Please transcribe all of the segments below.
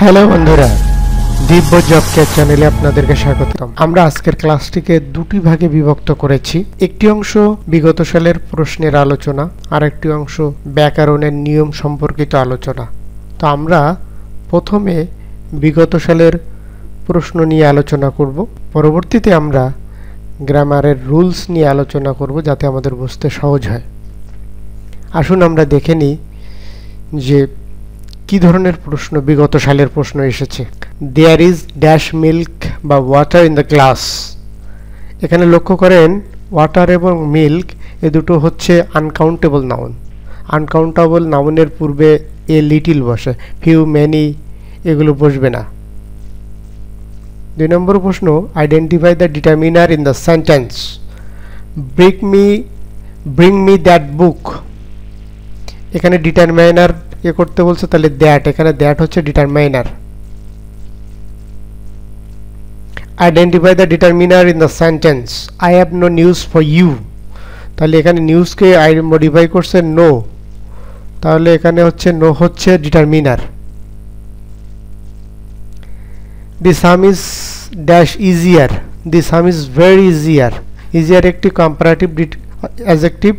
Hello বন্ধুরা, দিব্য job care চ্যানেলে আপনাদেরকে স্বাগতম। আমরা আজকের ক্লাসটিকে দুটি ভাগে বিভক্ত করেছি। একটি অংশ বিগত সালের প্রশ্নের আলোচনা, আর একটি অংশ ব্যাকরণের নিয়ম সম্পর্কিত আলোচনা। তো আমরা প্রথমে বিগত সালের প্রশ্ন নিয়ে আলোচনা করব, পরবর্তীতে আমরা গ্রামারের রুলস নিয়ে আলোচনা করব যাতে আমাদের বুঝতে সহজ হয়। আসুন আমরা দেখে নিই যে কি ধরনের প্রশ্ন বিগত সালের প্রশ্ন এসেছে। দেয়ার ইজ ড্যাশ মিল্ক বা ওয়াটার ইন দ্য গ্লাস। এখানে লক্ষ্য করেন ওয়াটার এবং মিল্ক এ দুটো হচ্ছে আনকাউন্টেবল নাউন। আনকাউন্টেবল নাউনের পূর্বে এ লিটিল বসে, ফিউ, মেনি এগুলো বসবে না। 2 নম্বর প্রশ্ন, identify the determiner in the sentence. Bring me that book. এখানে ডিটারমিনার করতে বলছে, তাহলে দ্যাট, এখানে দ্যাট হচ্ছে determiner. Identify the determiner in the sentence. I have no news for you. তাহলে এখানে নিউজকে আই মডিফাই করছে নো, তাহলে এখানে হচ্ছে নো হচ্ছে determiner. The some is dash easier. The some is very easier. Easier একটি কম্পারেটিভ অ্যাডজেক্টিভ,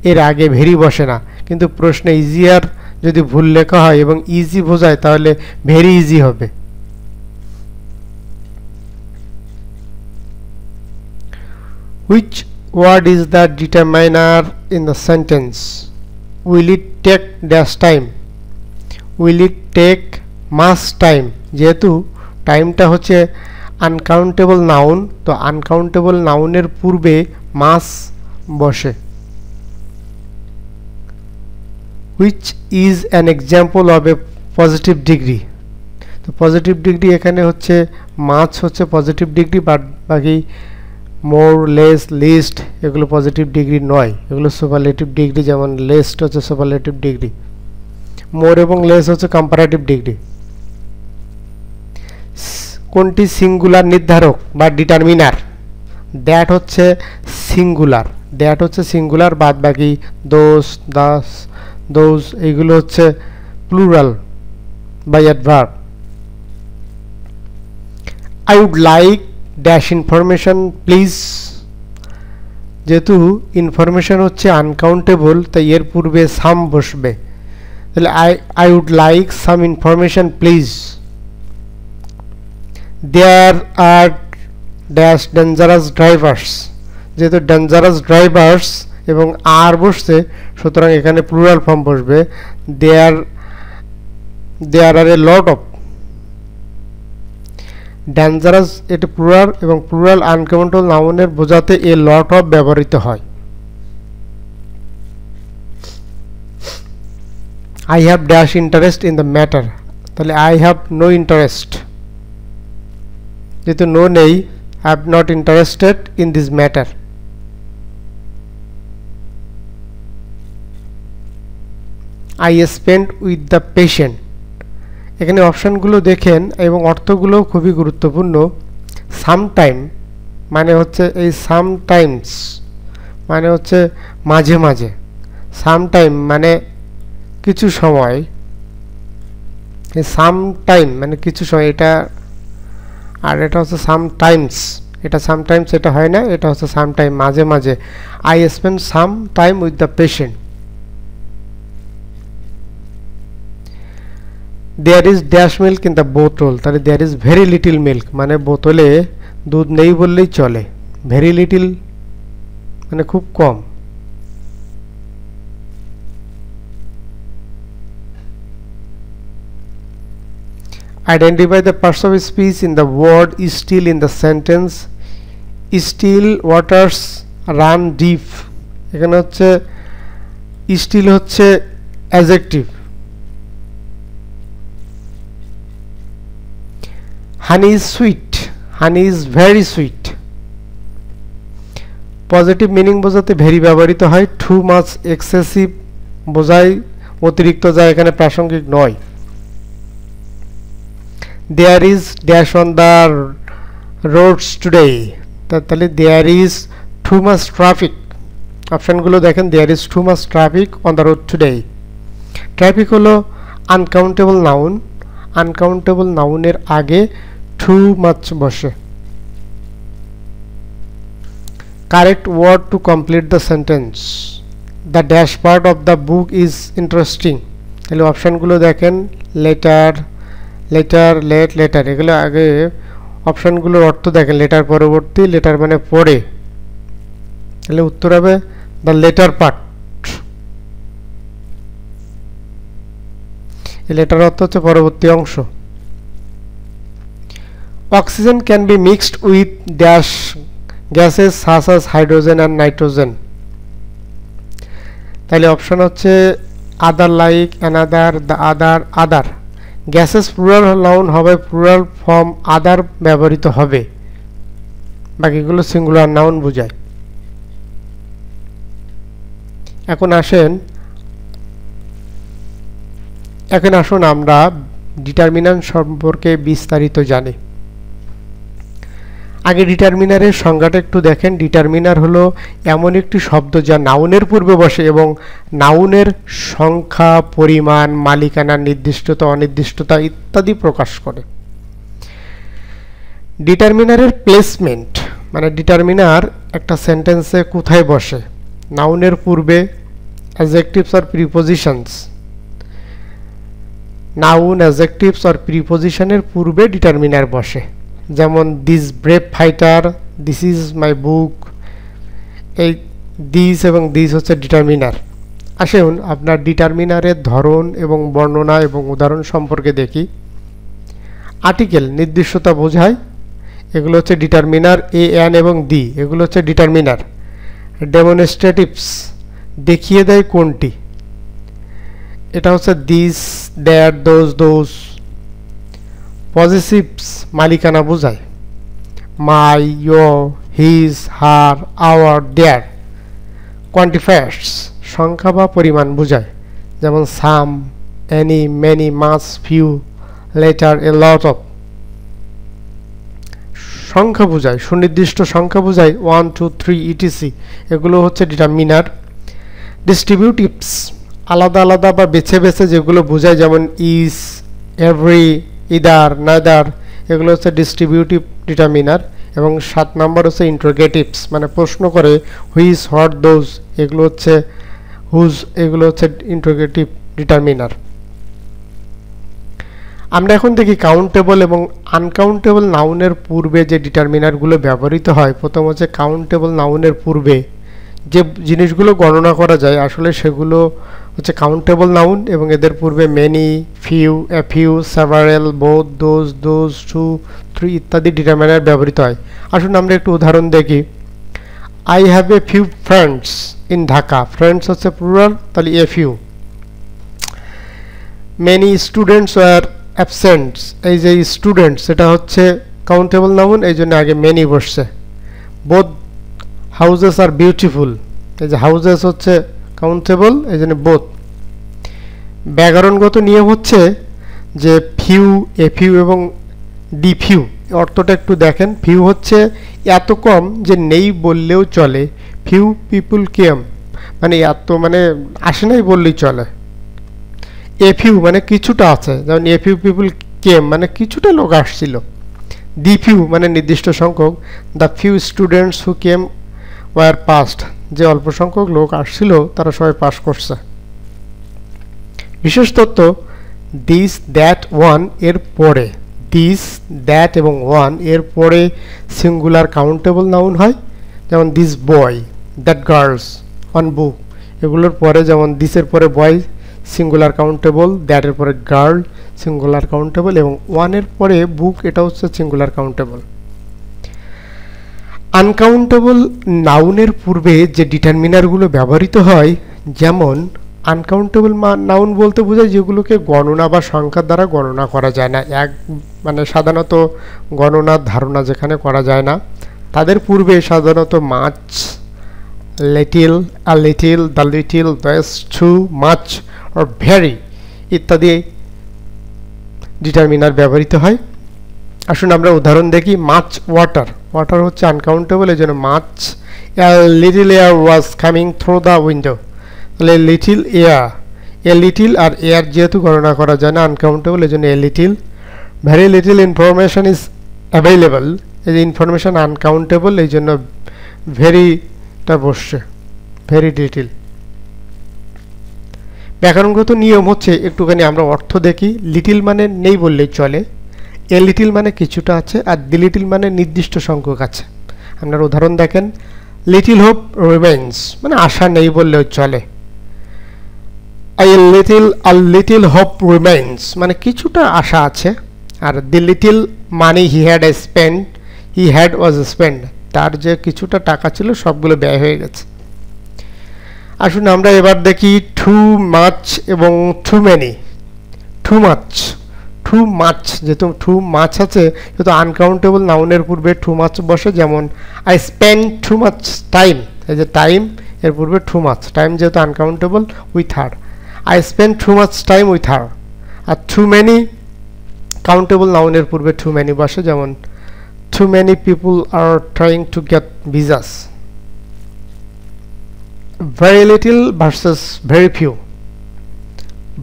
এর আগে ভেরি বসে না, কিন্তু প্রশ্নে ইজিয়ার যদি ভুল লেখা হয় এবং ইজি বোঝায় তাহলে ভেরি ইজি হবে। Which word is the determiner in the sentence? Will it take dash time. Will it take much time. যেহেতু টাইমটা হচ্ছে আনকাউন্টেবল নাউন, তো আনকাউন্টেবল নাউনের পূর্বে মাস বসে। Which is an example of a positive degree? তো positive degree এখানে হচ্ছে মাছ হচ্ছে পজিটিভ ডিগ্রি, বাট বাকি মোর, লেস, লিস্ট এগুলো পজিটিভ ডিগ্রি নয়, এগুলো সুপারলেটিভ ডিগ্রি। যেমন লেস্ট হচ্ছে সুপারলেটিভ ডিগ্রি, মোর এবং লেস হচ্ছে কম্পারেটিভ ডিগ্রি। কোনটি সিঙ্গুলার নির্ধারক বা ডিটারমিনার? দ্যাট হচ্ছে সিঙ্গুলার, দ্যাট হচ্ছে সিঙ্গুলার, বাদ বাকি দোস, দাস, দোজ এইগুলো হচ্ছে plural by adverb. I would like dash information please. যেহেতু ইনফরমেশন হচ্ছে আনকাউন্টেবল, তাই এর পূর্বে সাম বসবে, তাহলে I would like some information please. There are dash dangerous drivers. যেহেতু ডেঞ্জারাস ড্রাইভার্স এবং আর বসছে, সুতরাং এখানে প্লুরাল ফর্ম বসবে। There are a lot of. Dangerous এটা প্লুরাল এবং প্লুরাল আনকাউন্টেবল নাউনের বোঝাতে এ লট অফ ব্যবহৃত হয়। I have dash interest in the matter. তাহলে আই হ্যাভ নো ইন্টারেস্ট। যেহেতু নো নেই, I have not interested in this matter. I spent with the patient। এখানে অপশানগুলো দেখেন এবং অর্থগুলো খুবই গুরুত্বপূর্ণ। সামটাইম মানে হচ্ছে এই সামটাইমস মানে হচ্ছে মাঝে মাঝে, সামটাইম মানে কিছু সময়, এই সামটাইম মানে কিছু সময়, এটা আর এটা হচ্ছে সামটাইমস, এটা সামটাইমস এটা হয় না, এটা হচ্ছে সামটাইম মাঝে মাঝে। I spent some time with the patient। There is dash milk in the বোতল। তাহলে there is very little milk মানে বোতলে দুধ নেই বললেই চলে। ভেরি লিটিল মানে খুব কম। Identify the parts of speech in the word still in the sentence. Still waters run deep. এখানে হচ্ছে স্টিল হচ্ছে adjective. Honey is sweet. Honey is very sweet. Positive meaning বোঝাতে ভেরি ব্যবহৃত হয়। টু মাচ এক্সেসিভ বোঝায় অতিরিক্ত, যা এখানে প্রাসঙ্গিক নয়। There is dash on the roads today. তাহলে there is too much traffic. অপশানগুলো দেখেন, there is too much traffic on the road today. Traffic হলো আনকাউন্টেবল নাউন, আনকাউন্টেবল নাউনের আগে টু মাচ বসে। Correct word to complete the sentence. The dash part of the book is interesting. তাহলে অপশানগুলো দেখেন, letter, letter, late, letter, এগুলো আগে অপশানগুলোর অর্থ দেখেন। লেটার পরবর্তী, লেটার মানে পড়ে, তাহলে উত্তর হবে দ্য লেটার পার্ট। এই লেটার অর্থ হচ্ছে পরবর্তী অংশ। Oxygen can be mixed with dash gases such as hydrogen and nitrogen. তাহলে অপশন হচ্ছে other, like, another, the other, other. Gases plural noun হবে, প্লুরাল ফর্ম আদার ব্যবহৃত হবে, বাকিগুলো সিঙ্গুলার নাউন বোঝায়। এখন আসুন আমরা ডিটারমিনান্ট সম্পর্কে বিস্তারিত জানি। আগে ডিটারমিনারের সংজ্ঞাটা একটু দেখেন। ডিটারমিনার হলো এমন একটি শব্দ যা নাউনের পূর্বে বসে এবং নাউনের সংখ্যা, পরিমাণ, মালিকানা, নির্দিষ্টতা, অনির্দিষ্টতা ইত্যাদি প্রকাশ করে। ডিটারমিনারের প্লেসমেন্ট মানে ডিটারমিনার একটা সেন্টেন্সে কোথায় বসে? নাউনের পূর্বে, adjectives or prepositions. Noun, adjectives or প্রিপোজিশনের পূর্বে ডিটারমিনার বসে, যেমন this brave fighter, this is my book. এই দিস এবং দিস হচ্ছে ডিটারমিনার। আসুন আপনার ডিটারমিনারের ধরন এবং বর্ণনা এবং উদাহরণ সম্পর্কে দেখি। আর্টিকেল নির্দিষ্টতা বোঝায়, এগুলো হচ্ছে ডিটারমিনার। এ, অ্যান এবং দি এগুলো হচ্ছে ডিটারমিনার। ডেমনস্ট্রেটিভস দেখিয়ে দেয় কোনটি, এটা হচ্ছে this, that, those, those. Possessives মালিকানা বোঝায়, my, your, his, her, our, their. Quantifiers সংখ্যা বা পরিমাণ বোঝায়, যেমন some, any, many, much, few, later, a lot of. সংখ্যা বোঝায়, সুনির্দিষ্ট সংখ্যা বোঝায়, 1, 2, 3 ইটিসি, এগুলো হচ্ছে ডিটারমিনার। ডিস্ট্রিবিউটিভস আলাদা আলাদা বা বেছে বেছে যেগুলো বোঝায়, যেমন ইজ, এভরি, ইদার, নাইদার, এগুলো হচ্ছে ডিস্ট্রিবিউটিভ ডিটারমিনার। এবং 7 নম্বর হচ্ছে ইন্টারোগেটিভস মানে প্রশ্ন করে, হুইচ, হোয়াট, দোজ, এগুলো হচ্ছে হুজ, এগুলো হচ্ছে ইন্টারোগেটিভ ডিটারমিনার। আমরা এখন দেখি কাউন্টেবল এবং আনকাউন্টেবল নাউনের পূর্বে যে ডিটারমিনারগুলো ব্যবহৃত হয়। প্রথম হচ্ছে কাউন্টেবল নাউনের পূর্বে যে জিনিসগুলো গণনা করা যায় আসলে সেগুলো হচ্ছে কাউন্টেবল নাউন, এবং এদের পূর্বে many, few, a few, several, both, those, those, two, three ইত্যাদি ডিটারমিনার ব্যবহৃত হয়। আসুন আমরা একটু উদাহরণ দেখি। I have a few friends in Dhaka. Friends হচ্ছে প্লুরাল, তাহলে a few. Many students were absents, এই যে স্টুডেন্টস এটা হচ্ছে কাউন্টেবল নাউন, এই জন্য আগে মেনি বসছে। বোথ হাউজেস আর বিউটিফুল, এই যে হাউজেস হচ্ছে কাউন্টেবল, এই জন্য বোথ। ব্যাকরণগত নিয়ম হচ্ছে যে ফিউ, এ ফিউ এবং ডি ফিউ অর্থটা একটু দেখেন। ফিউ হচ্ছে এত কম যে নেই বললেও চলে। ফিউ পিপুল কেম মানে এত মানে আসে নাই বললেই চলে। এ ফিউ মানে কিছুটা আছে, যেমন এ ফিউ পিপুল কেম মানে কিছুটা লোক আসছিল। ডি ফিউ মানে নির্দিষ্ট সংখ্যক। The few students who came were past, যে অল্প সংখ্যক লোক আসছিল তারা সবাই পাস করছে। বিশেষ তথ্য, দিস, দ্যাট, ওয়ান এর পরে, দিস, দ্যাট এবং ওয়ান এর পরে সিঙ্গুলার কাউন্টেবল নাউন হয়, যেমন this boy, that girls, one বুক। এগুলোর পরে যেমন দিসের পরে বয় সিঙ্গুলার কাউন্টেবল, দ্যাটের পরে গার্ল সিঙ্গুলার কাউন্টেবল এবং ওয়ানের পরে বুক, এটা হচ্ছে সিঙ্গুলার কাউন্টেবল। আনকাউন্টেবল নাউনের পূর্বে যে ডিটারমিনারগুলো ব্যবহৃত হয়, যেমন আনকাউন্টেবল নাউন বলতে বোঝায় যেগুলোকে গণনা বা সংখ্যার দ্বারা গণনা করা যায় না, মানে সাধারণত গণনার ধারণা যেখানে করা যায় না, তাদের পূর্বে সাধারণত much, little, a little, the little, দ্যাস, টু, মাচ অর ভেরি ইত্যাদি ডিটারমিনার ব্যবহৃত হয়। আসুন আমরা উদাহরণ দেখি। মাচ ওয়াটার, ওয়াটার হচ্ছে আনকাউন্টেবল, এই জন্য much. A little air was coming through the window, তাহলে লিটিল এয়ার, এ লিটিল আর এয়ার যেহেতু গণনা করা যায় না আনকাউন্টেবল, এই জন্য a little. Very little information is available, এই যে ইনফরমেশন আনকাউন্টেবল, এই জন্য ভেরিটা বসছে, ভেরি লিটল। ব্যাকরণগত নিয়ম হচ্ছে একটুখানি আমরা অর্থ দেখি। লিটিল মানে নেই বললেই চলে, এ লিটিল মানে কিছুটা আছে, আর দি লিটিল মানে নির্দিষ্ট সংখ্যক আছে। আপনার উদাহরণ দেখেন, লিটিল হোপ রিমেইনস মানে আশা নেই বললেও চলে। a little hope remains মানে কিছুটা আশা আছে। আর the little money he had was spent তার যে কিছুটা টাকা ছিল সবগুলো ব্যয় হয়ে গেছে। আসুন আমরা এবার দেখি too much এবং too many। too much যেহেতু too much আছে যেহেতু আনকাউন্টেবল নাউনের পূর্বে too much বসে, যেমন I spent too much time, এই যে টাইম এর পূর্বে too much, টাইম যেহেতু uncountable with her, I spent too much time with her। আর too many কাউন্টেবল নাউনের পূর্বে too many বসে, যেমন too many people are trying to get visas। very little versus very few,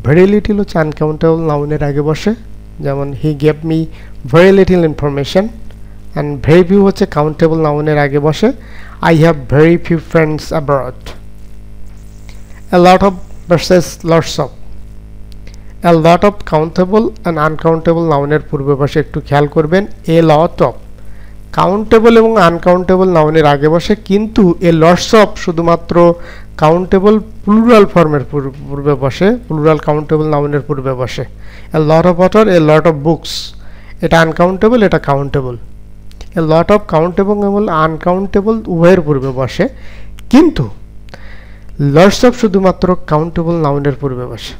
very little হচ্ছে uncountable নাউনের আগে বসে, যেমন he gave me very little information। and very few হচ্ছে কাউন্টেবল নাউনের আগে বসে, I have very few friends abroad। a lot of versus lots of, a lot of countable and uncountable নাউনের পূর্বে বসে, একটু খেয়াল করবেন a lot of কাউন্টেবল এবং আনকাউন্টেবল নাউনের আগে বসে, কিন্তু a lots of শুধুমাত্র কাউন্টেবল প্লুরাল ফর্মের পূর্বে বসে, প্লুরাল কাউন্টেবল নাউনের পূর্বে বসে। a lot of water, a lot of books এটা আনকাউন্টেবল, এটা countable. a lot of countable এবং আনকাউন্টেবল উভয়ের পূর্বে বসে, কিন্তু lots of শুধুমাত্র কাউন্টেবল নাউনের পূর্বে বসে।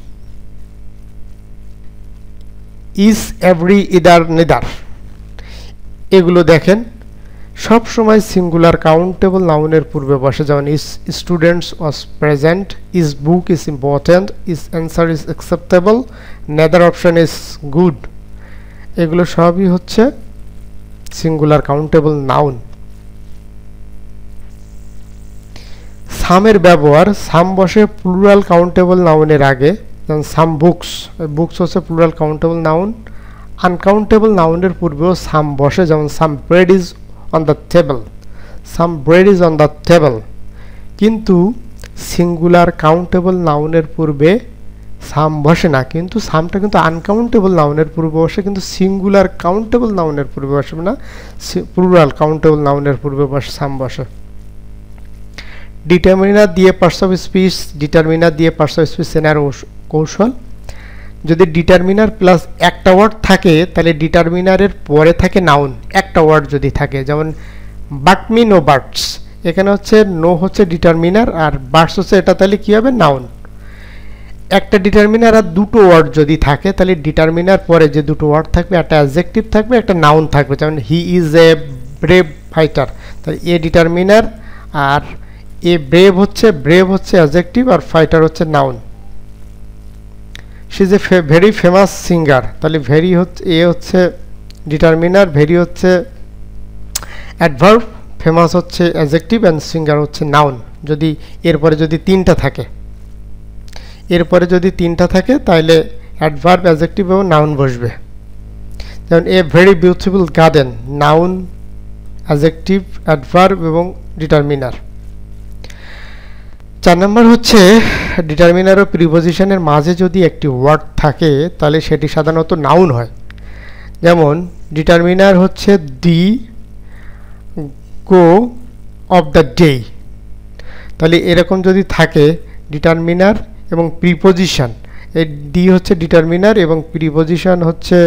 is every either neither এগুলো দেখেন সব সময় সিঙ্গুলার কাউন্টেবল নাউনের পূর্বে বসে, যেমন is students was present, is book is important, is answer is acceptable, neither option is good। এগুলো সবই হচ্ছে সিঙ্গুলার কাউন্টেবল নাউন। সামের ব্যবহার, সাম বসে প্লুরাল কাউন্টেবল নাউনের আগে, যেমন সাম বুকস, বুকস হচ্ছে প্লুরাল কাউন্টেবল নাউন। আনকাউন্টেবল নাউনের পূর্বেও সাম বসে, যেমন some bread is on the table, some bread is on the table. কিন্তু সিঙ্গুলার কাউন্টেবল নাউনের পূর্বে সাম বসে না, কিন্তু সামটা কিন্তু আনকাউন্টেবল নাউনের পূর্বে বসে, কিন্তু সিঙ্গুলার কাউন্টেবল নাউনের পূর্বে বসে না, প্লুরাল কাউন্টেবল নাউনের পূর্বে বসে সাম বসে। ডিটারমিনার দিয়ে পার্টস অফ স্পিচ, ডিটারমিনার দিয়ে পার্টস অফ স্পিচ চেনার কৌশল। যদি ডিটারমিনার প্লাস একটা ওয়ার্ড থাকে তাহলে ডিটারমিনারের পরে থাকে নাউন, একটা ওয়ার্ড যদি থাকে, যেমন বাট মি নো বার্ডস, এখানে হচ্ছে নো হচ্ছে ডিটারমিনার আর বার্ডস হচ্ছে এটা, তাহলে কি হবে নাউন। একটা ডিটারমিনার আর দুটো ওয়ার্ড যদি থাকে তাহলে ডিটারমিনার পরে যে দুটো ওয়ার্ড থাকবে একটা অ্যাডজেক্টিভ থাকবে, একটা নাউন থাকবে, যেমন he is a brave fighter, তাহলে এ ডিটারমিনার আর এ ব্রেভ হচ্ছে অ্যাডজেক্টিভ আর ফাইটার হচ্ছে noun. She is a very famous singer, তাহলে ভেরি হচ্ছে এ হচ্ছে ডিটারমিনার, ভেরি হচ্ছে অ্যাডভার্ব, ফেমাস হচ্ছে অ্যাডজেক্টিভ অ্যান্ড সিঙ্গার হচ্ছে নাউন। যদি এরপরে যদি তিনটা থাকে তাহলে অ্যাডভার্ব, অ্যাডজেক্টিভ এবং নাউন বসবে। যেমন a very beautiful garden, noun, adjective, adverb এবং ডিটারমিনার। 4 নম্বর হচ্ছে ডিটারমিনার ও প্রিপোজিশনের মাঝে যদি একটি ওয়ার্ড থাকে তাহলে সেটি সাধারণত নাউন হয়। যেমন ডিটারমিনার হচ্ছে দি গো অফ দ্য ডে, তাহলে এরকম যদি থাকে ডিটারমিনার এবং প্রিপোজিশন, এই ডি হচ্ছে ডিটারমিনার এবং প্রিপোজিশন হচ্ছে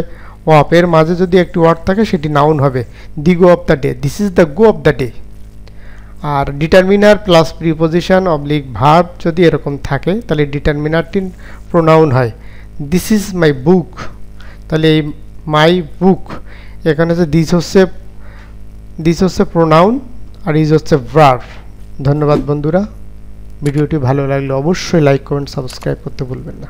অফ, এর মাঝে যদি একটি ওয়ার্ড থাকে সেটি নাউন হবে, the go of the day, this is the go of the day. আর determiner plus preposition oblique verb যদি এরকম থাকে তাহলে ডিটারমিনারটি প্রোনাউন হয়, দিস ইজ মাই বুক, তাহলে এই মাই বুক এখানে হচ্ছে দিস হচ্ছে প্রোনাউন আর ইজ হচ্ছে ভার্ব। ধন্যবাদ বন্ধুরা, ভিডিওটি ভালো লাগলে অবশ্যই লাইক কমেন্ট সাবস্ক্রাইব করতে ভুলবেন না।